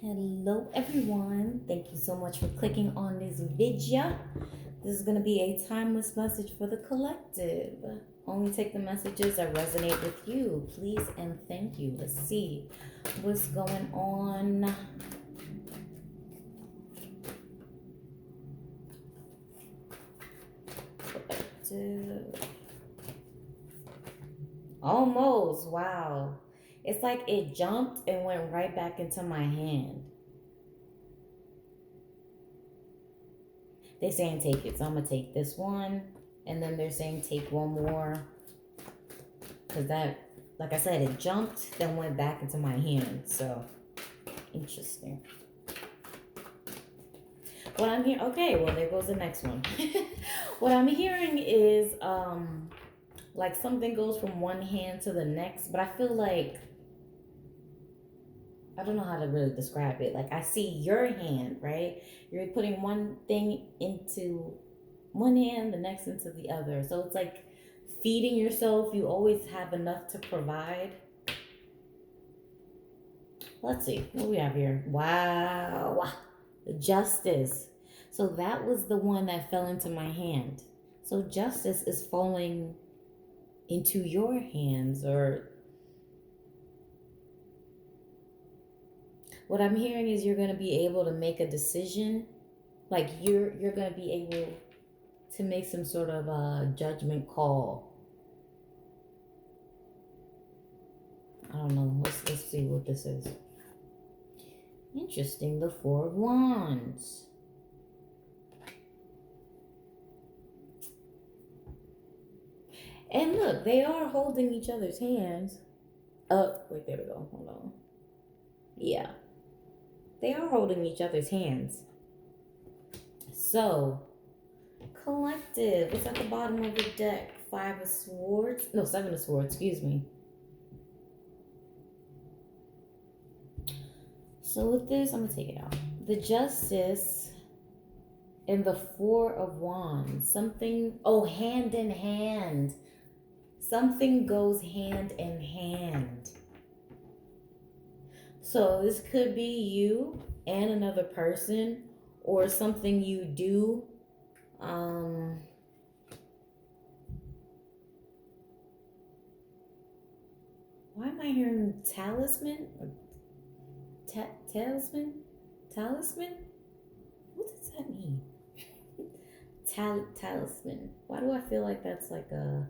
Hello everyone, thank you so much for clicking on this video. This is going to be a timeless message for the collective. Only take the messages that resonate with you, please and thank you. Let's see what's going on. Collective. Almost, wow. It's like it jumped and went right back into my hand. They're saying take it, so I'm gonna take this one, and then they're saying take one more, because that, like I said, it jumped, then went back into my hand. So interesting. What I'm hearing, okay, well there goes the next one. What I'm hearing is like something goes from one hand to the next, but I feel like I don't know how to really describe it. Like I see your hand, right? You're putting one thing into one hand, the next into the other. So it's like feeding yourself. You always have enough to provide. Let's see what we have here. Wow. Justice. So that was the one that fell into my hand. So justice is falling into your hands, or what I'm hearing is you're going to be able to make a decision. Like you're going to be able to make some sort of a judgment call. I don't know. Let's see what this is. Interesting. The Four of Wands. And look, they are holding each other's hands. Oh, wait, there we go. Hold on. Yeah. They are holding each other's hands. So, collective. What's at the bottom of the deck? Five of Swords. No, Seven of Swords. Excuse me. So with this, I'm going to take it out. The Justice and the Four of Wands. Something, hand in hand. Something goes hand in hand. So this could be you and another person, or something you do. Why am I hearing talisman? Talisman? Talisman? What does that mean? Talisman. Why do I feel like that's like some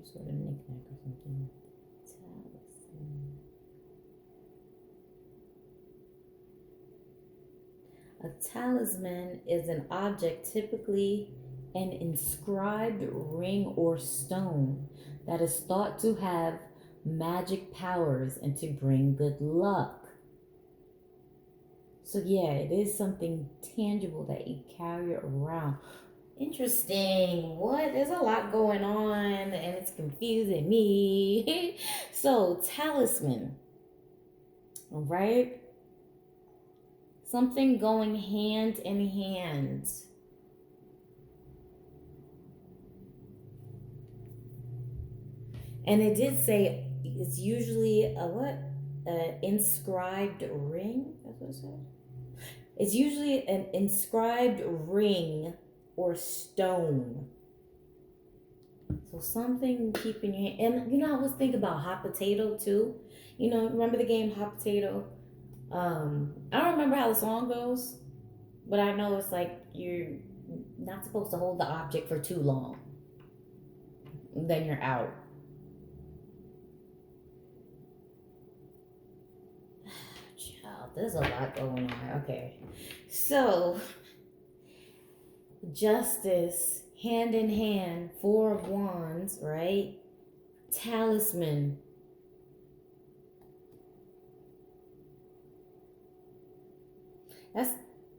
sort of knickknack or something? Talisman. A talisman is an object, typically an inscribed ring or stone, that is thought to have magic powers and to bring good luck. So yeah, it is something tangible that you carry around. Interesting. What? There's a lot going on and it's confusing me. So, talisman. All right? Something going hand in hand. And it did say it's usually a what? Inscribed ring? That's what it said. It's usually an inscribed ring or stone. So something keeping your hand. And I always think about hot potato too. Remember the game Hot Potato? I don't remember how the song goes, but I know it's like you're not supposed to hold the object for too long. Then you're out. Child, there's a lot going on. Okay. So, Justice, hand in hand, Four of Wands, right? Talisman.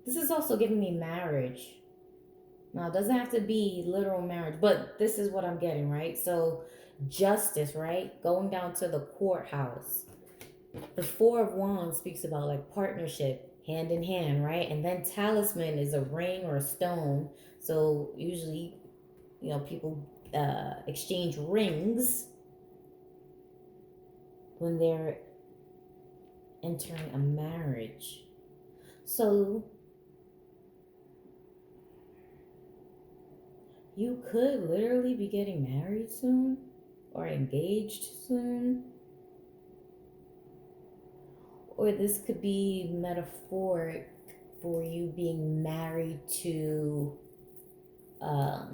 This is also giving me marriage. Now, it doesn't have to be literal marriage, but this is what I'm getting, right? So, justice, right? Going down to the courthouse. The Four of Wands speaks about like partnership, hand in hand, right? And then talisman is a ring or a stone. So, usually, people exchange rings when they're entering a marriage. So you could literally be getting married soon or engaged soon. Or this could be metaphoric for you being married to, I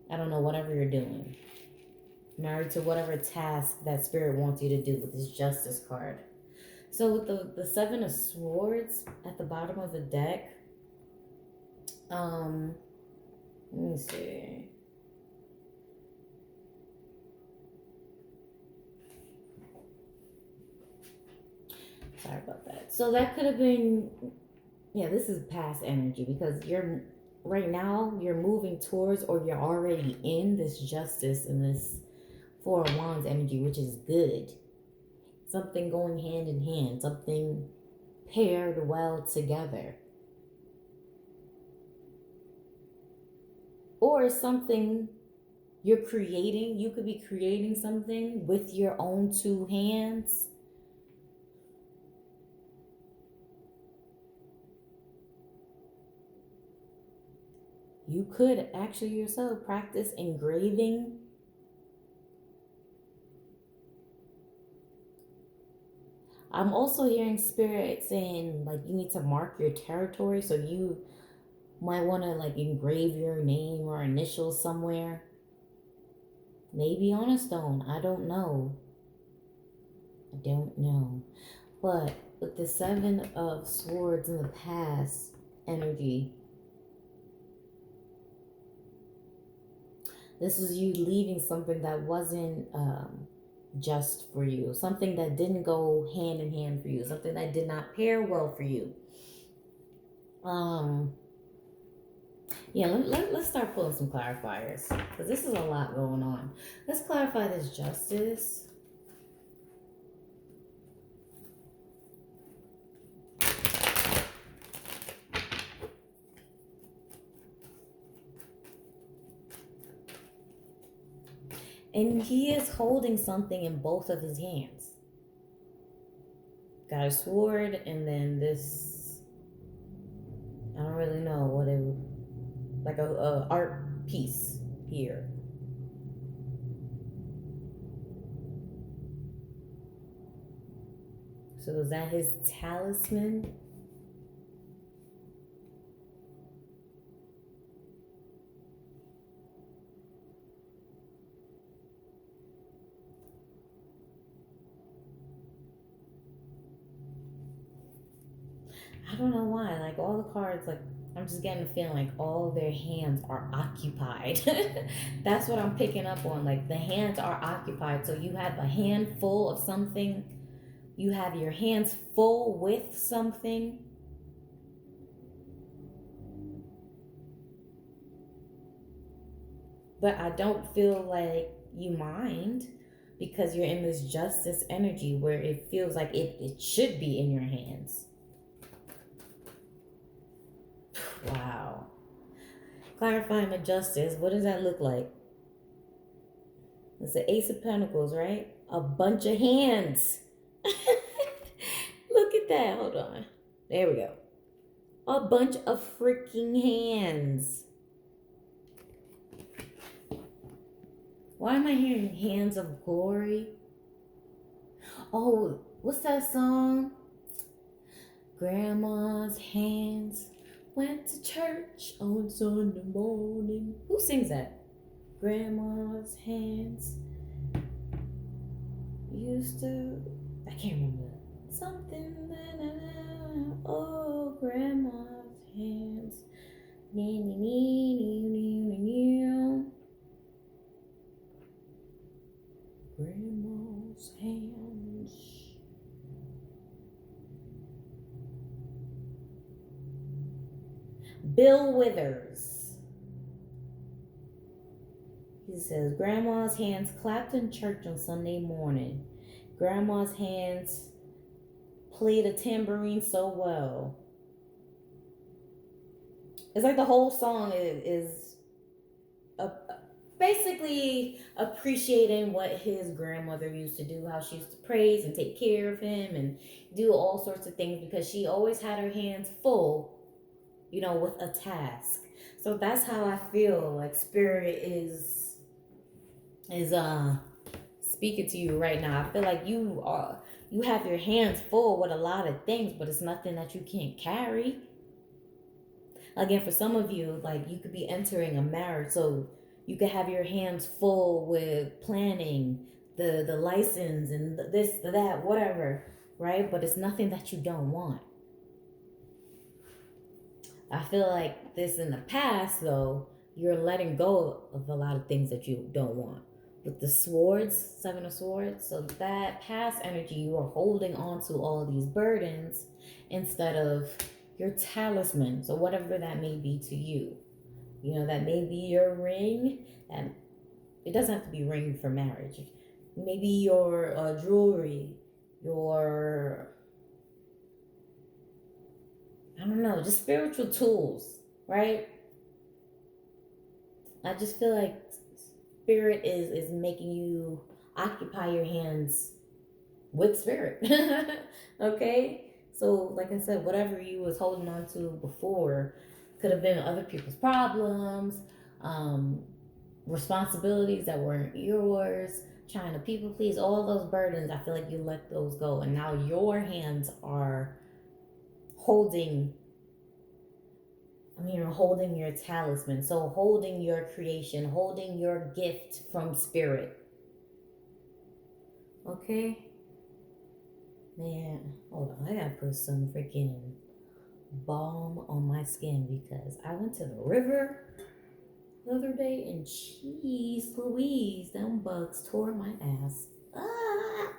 don't know, whatever you're doing. Married to whatever task that spirit wants you to do with this Justice card. So with the Seven of Swords at the bottom of the deck, let me see. Sorry about that. So that could have been, yeah, this is past energy because you're right now you're moving towards or you're already in this Justice and this Four of Wands energy, which is good. Something going hand in hand, something paired well together. Or something you're creating. You could be creating something with your own two hands. You could actually yourself practice engraving. I'm also hearing spirit saying like you need to mark your territory, so you might want to like engrave your name or initials somewhere. Maybe on a stone. I don't know. But with the Seven of Swords in the past energy, this is you leaving something that wasn't just for you, something that didn't go hand in hand for you, something that did not pair well for you. Yeah, let's start pulling some clarifiers because this is a lot going on. Let's clarify this Justice. And he is holding something in both of his hands. Got a sword and then this, I don't really know what it, like a art piece here. So is that his talisman? I don't know why. Like all the cards, like I'm just getting a feeling like all their hands are occupied. That's what I'm picking up on. Like the hands are occupied. So you have a handful of something. You have your hands full with something. But I don't feel like you mind because you're in this Justice energy where it feels like it should be in your hands. Wow. Clarifying the Justice. What does that look like? It's the Ace of Pentacles, right? A bunch of hands. Look at that. Hold on. There we go. A bunch of freaking hands. Why am I hearing hands of glory? Oh, what's that song? Grandma's hands went to church on Sunday morning. Who sings that? Grandma's hands used to, I can't remember. Something, oh, grandma's hands. Grandma's hands. Bill Withers. He says, Grandma's hands clapped in church on Sunday morning. Grandma's hands played a tambourine so well. It's like the whole song is basically appreciating what his grandmother used to do, how she used to praise and take care of him and do all sorts of things because she always had her hands full, with a task. So that's how I feel like spirit is speaking to you right now. I feel like you have your hands full with a lot of things, but it's nothing that you can't carry. Again, for some of you, like you could be entering a marriage, so you could have your hands full with planning, the license, and this, that, whatever, right? But it's nothing that you don't want. I feel like this in the past, though, you're letting go of a lot of things that you don't want. With the swords, Seven of Swords, so that past energy, you are holding on to all these burdens instead of your talisman. So whatever that may be to you, that may be your ring, and it doesn't have to be ring for marriage. Maybe your jewelry, your, I don't know, just spiritual tools, right? I just feel like spirit is making you occupy your hands with spirit. Okay? So, like I said, whatever you was holding on to before could have been other people's problems, responsibilities that weren't yours, trying to people please, all those burdens. I feel like you let those go, and now your hands are holding. Holding your talisman. So holding your creation, holding your gift from spirit. Okay? Man, hold on. I gotta put some freaking balm on my skin because I went to the river the other day and jeez Louise, them bugs tore my ass. Ah!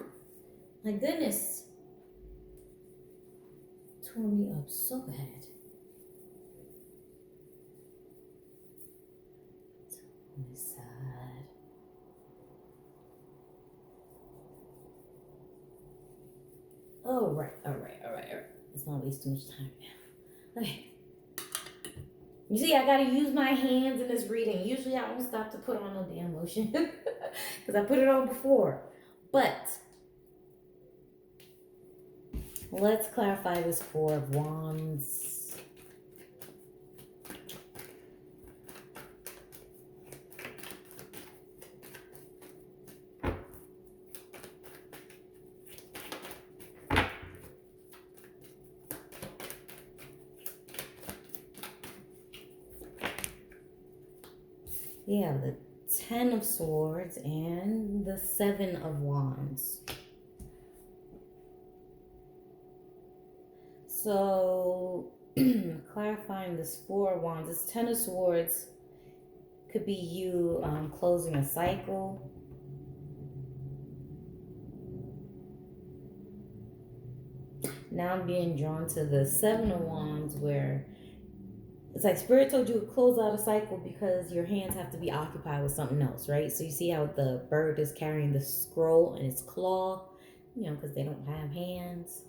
My goodness. Tore me up so bad. On this side. All right. Let's not waste too much time now. Okay. You see, I gotta use my hands in this reading. Usually I don't stop to put on no damn lotion because I put it on before. But let's clarify this Four of Wands. We have the Ten of Swords and the Seven of Wands. So, clarifying this Four of Wands, this Ten of Swords could be you closing a cycle. Now I'm being drawn to the Seven of Wands where it's like Spirit told you to close out a cycle because your hands have to be occupied with something else, right? So you see how the bird is carrying the scroll in its claw, because they don't have hands.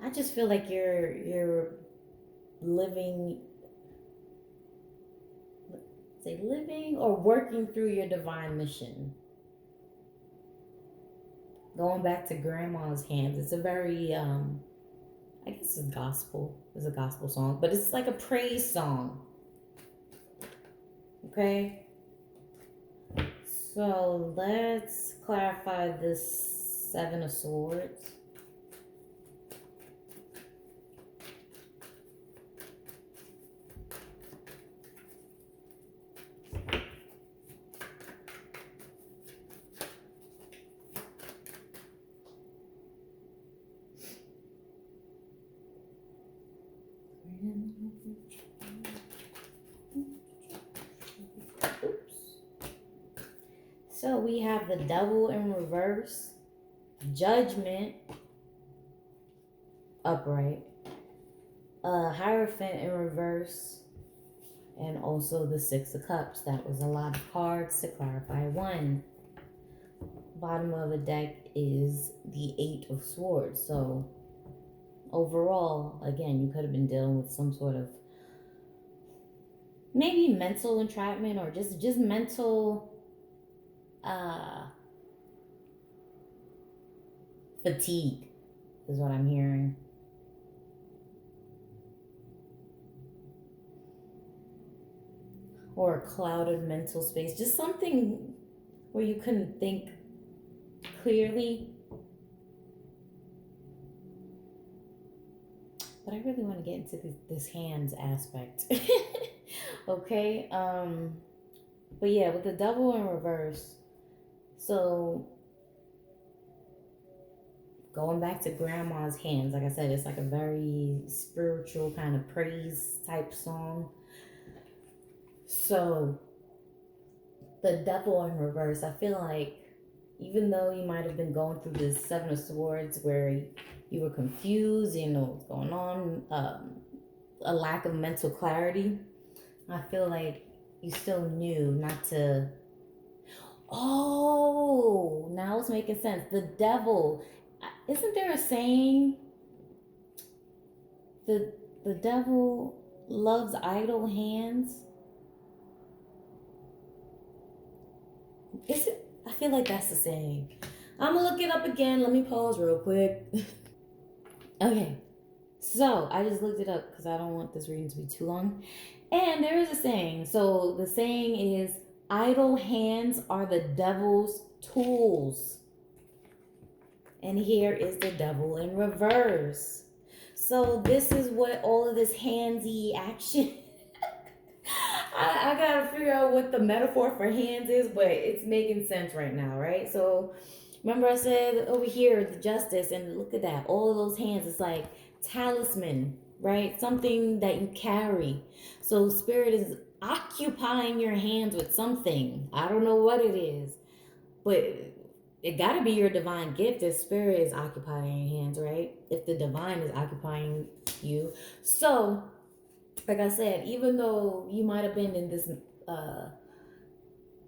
I just feel like you're living or working through your divine mission. Going back to grandma's hands, it's a very I guess it's gospel. It's a gospel song, but it's like a praise song. Okay? So let's clarify this Seven of Swords. So we have the Devil in reverse, Judgment upright, Hierophant in reverse, and also the Six of Cups. That was a lot of cards to clarify one. Bottom of the deck is the Eight of Swords. So overall, again, you could have been dealing with some sort of maybe mental entrapment or just mental uh fatigue is what I'm hearing. Or a clouded mental space. Just something where you couldn't think clearly. But I really want to get into this hands aspect. Okay. But yeah, with the devil in reverse. So going back to grandma's hands, like I said, it's like a very spiritual kind of praise type song. So the devil in reverse, I feel like even though you might have been going through this Seven of Swords where you were confused, you know what's going on, a lack of mental clarity, I feel like you still knew not to. Oh, now it's making sense. The devil, isn't there a saying? The the devil loves idle hands. Is it? I feel like that's the saying. I'm gonna look it up again. Let me pause real quick. Okay, so I just looked it up because I don't want this reading to be too long. And there is a saying. So the saying is, idle hands are the devil's tools. And here is the devil in reverse. So this is what all of this handsy action. I gotta figure out what the metaphor for hands is, but it's making sense right now, right? So remember I said over here the justice, and look at that, all of those hands. It's like talisman, right? Something that you carry. So spirit is occupying your hands with something. I don't know what it is, but it got to be your divine gift if spirit is occupying your hands, right? If the divine is occupying you. So like I said, even though you might have been in this uh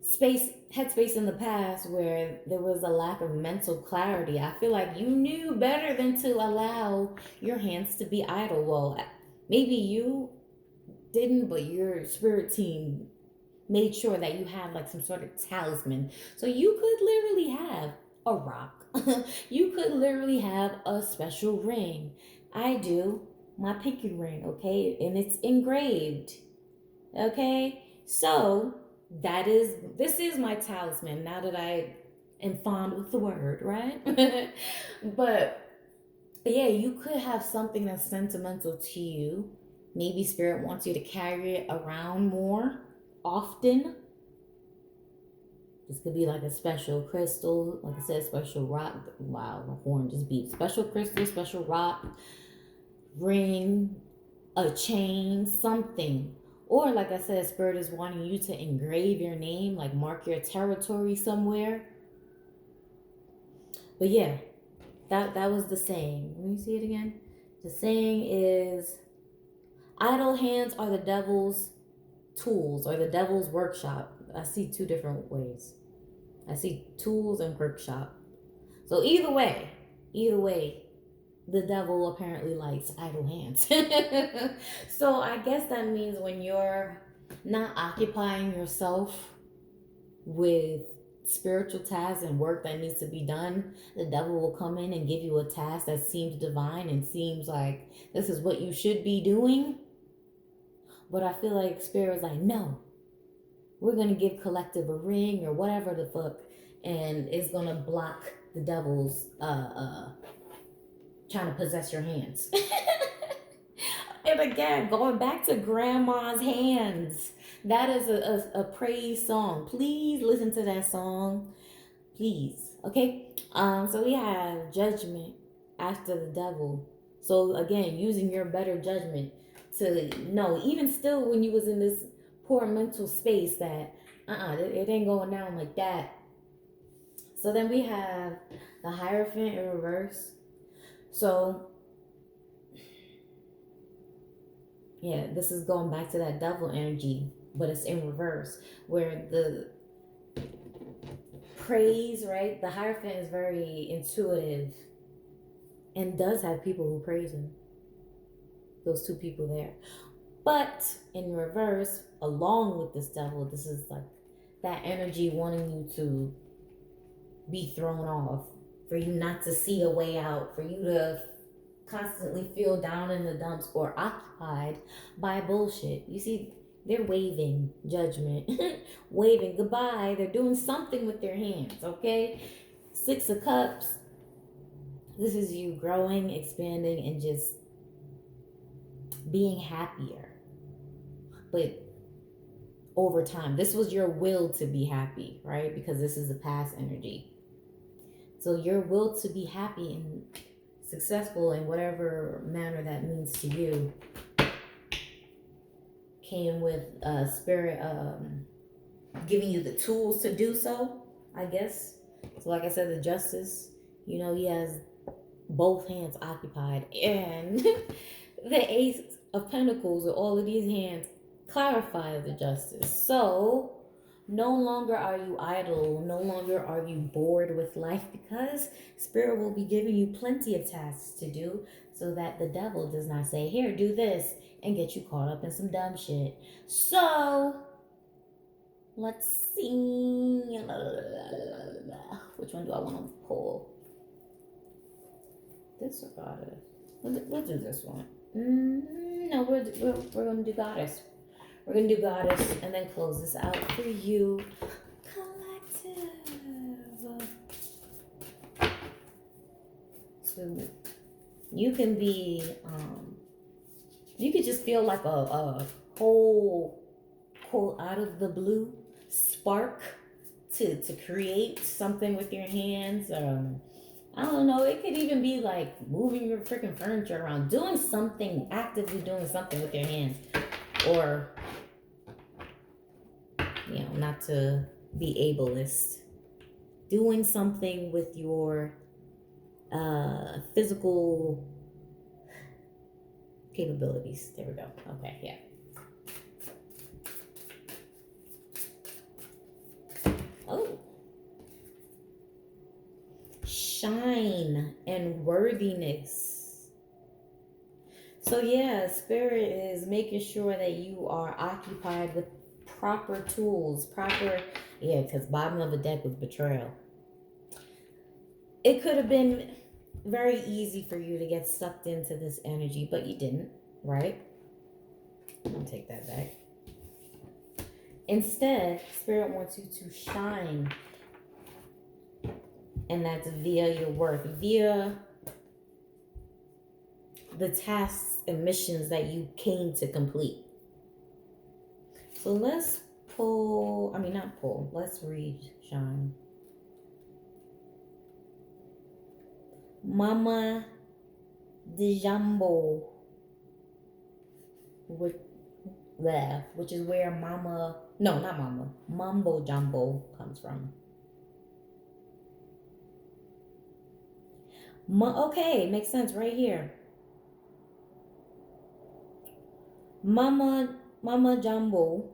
space headspace in the past where there was a lack of mental clarity, I feel like you knew better than to allow your hands to be idle. Well, maybe you didn't, but your spirit team made sure that you had like some sort of talisman. So you could literally have a rock. You could literally have a special ring. I do my pinky ring, okay? And it's engraved. Okay? So this is my talisman now that I am fond with the word, right? But yeah, you could have something that's sentimental to you. Maybe spirit wants you to carry it around more often. This could be like a special crystal, like I said, special rock. Wow, my horn just beat. Special crystal, special rock, ring, a chain, something. Or like I said, spirit is wanting you to engrave your name, like mark your territory somewhere. But yeah, that was the saying. Let me see it again. The saying is, idle hands are the devil's tools or the devil's workshop. I see two different ways. I see tools and workshop. So either way, the devil apparently likes idle hands. So I guess that means when you're not occupying yourself with spiritual tasks and work that needs to be done, the devil will come in and give you a task that seems divine and seems like this is what you should be doing. But I feel like spirit's like, no, we're gonna give collective a ring or whatever the fuck, and it's gonna block the devil's trying to possess your hands. And again, going back to grandma's hands, that is a praise song. Please listen to that song, please. Okay. So we have judgment after the devil. So again, using your better judgment to know, even still when you was in this poor mental space, that it ain't going down like that. So then we have the Hierophant in reverse. So yeah, this is going back to that devil energy, but it's in reverse, where the praise, right? The Hierophant is very intuitive and does have people who praise him. Those two people there. But in reverse, along with this devil, this is like that energy wanting you to be thrown off, for you not to see a way out, for you to constantly feel down in the dumps or occupied by bullshit. You see, they're waving judgment, waving goodbye. They're doing something with their hands, okay? Six of Cups. This is you growing, expanding, and just being happier. But over time, this was your will to be happy, right? Because this is the past energy. So your will to be happy and successful in whatever manner that means to you came with spirit giving you the tools to do so, I guess. So like I said, the Justice, you know, he has both hands occupied, and the Ace of Pentacles with all of these hands clarify the Justice. So no longer are you idle, no longer are you bored with life, because Spirit will be giving you plenty of tasks to do so that the devil does not say, here, do this, and get you caught up in some dumb shit. So let's see. Which one do I want to pull? This or Goddess? We'll do this one. No, we're going to do Goddess. We're going to do Goddess and then close this out for you. Collective. So you can be, you could just feel like a whole, quote, out of the blue spark to create something with your hands. I don't know. It could even be like moving your freaking furniture around, doing something, actively doing something with your hands. Or, you know, not to be ableist, doing something with your physical capabilities. There we go. Okay, yeah. Oh. Shine and worthiness. So yeah, Spirit is making sure that you are occupied with proper tools, because bottom of the deck was betrayal. It could have been very easy for you to get sucked into this energy, but you didn't, right? I'll take that back. Instead, Spirit wants you to shine. And that's via your work, via the tasks and missions that you came to complete. So let's let's read Shine. Mama de Jumbo, which is where Mumbo Jumbo comes from. Okay, makes sense right here. Mama Jumbo.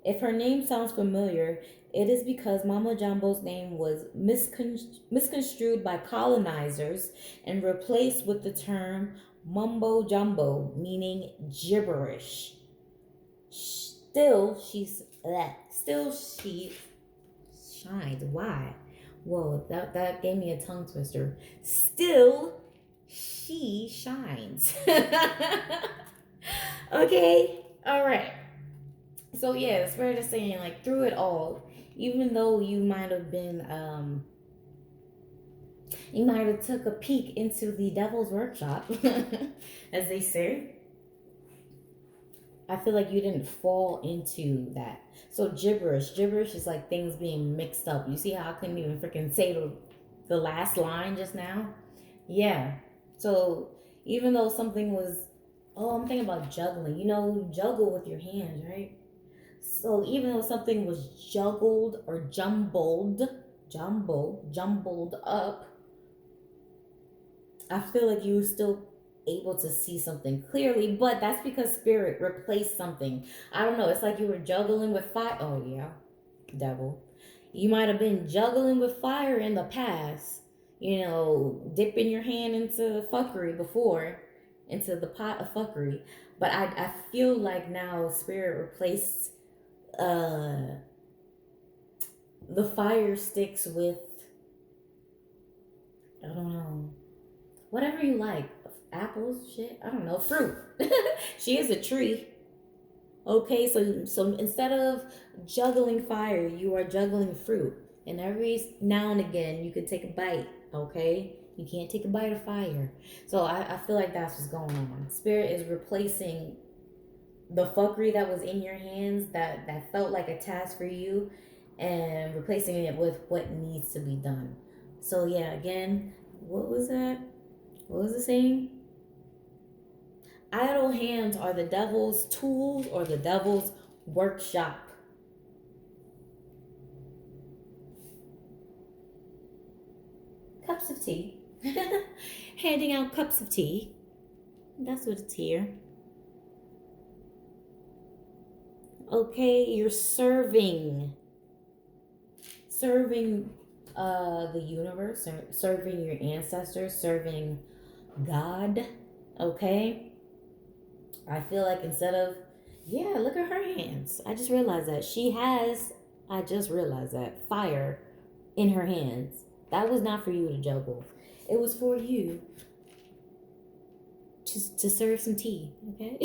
If her name sounds familiar, it is because Mama Jumbo's name was misconstrued by colonizers and replaced with the term mumbo jumbo, meaning gibberish. Still she shines. Why? Whoa, that gave me a tongue twister. Still, she shines. Okay? All right. So, yeah, the Spirit is saying, like, through it all, even though you might have been, you might have took a peek into the devil's workshop, as they say, I feel like you didn't fall into that. So gibberish is like things being mixed up. You see how I couldn't even freaking say the last line just now? Yeah. So even though something was, I'm thinking about juggling. You know, juggle with your hands, right? So even though something was juggled or jumbled up, I feel like you were still able to see something clearly, but that's because Spirit replaced something. I don't know. It's like you were juggling with fire. Oh, yeah. Devil. You might have been juggling with fire in the past. dipping your hand into fuckery before, into the pot of fuckery. But I feel like now spirit replaced uh the fire sticks with, I don't know, whatever you like. Apples, shit, I don't know, fruit. She is a tree. Okay, so instead of juggling fire, you are juggling fruit. And every now and again, you could take a bite. Okay, you can't take a bite of fire. So I feel like that's what's going on. Spirit is replacing the fuckery that was in your hands, that felt like a task for you, and replacing it with what needs to be done. So yeah, again, what was that? What was the saying? Idle hands are the devil's tools or the devil's workshop. Cups of tea. Handing out cups of tea. That's what it's here. Okay, you're serving. Serving the universe, serving your ancestors, serving God. Okay? I feel like instead of, yeah, look at her hands. I just realized that she has, I just realized that, fire in her hands. That was not for you to juggle. It was for you to serve some tea, okay?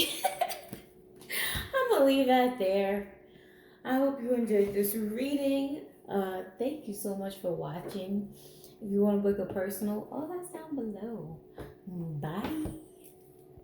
I'm gonna leave that there. I hope you enjoyed this reading. Thank you so much for watching. If you want to book a personal, all that's down below. Bye.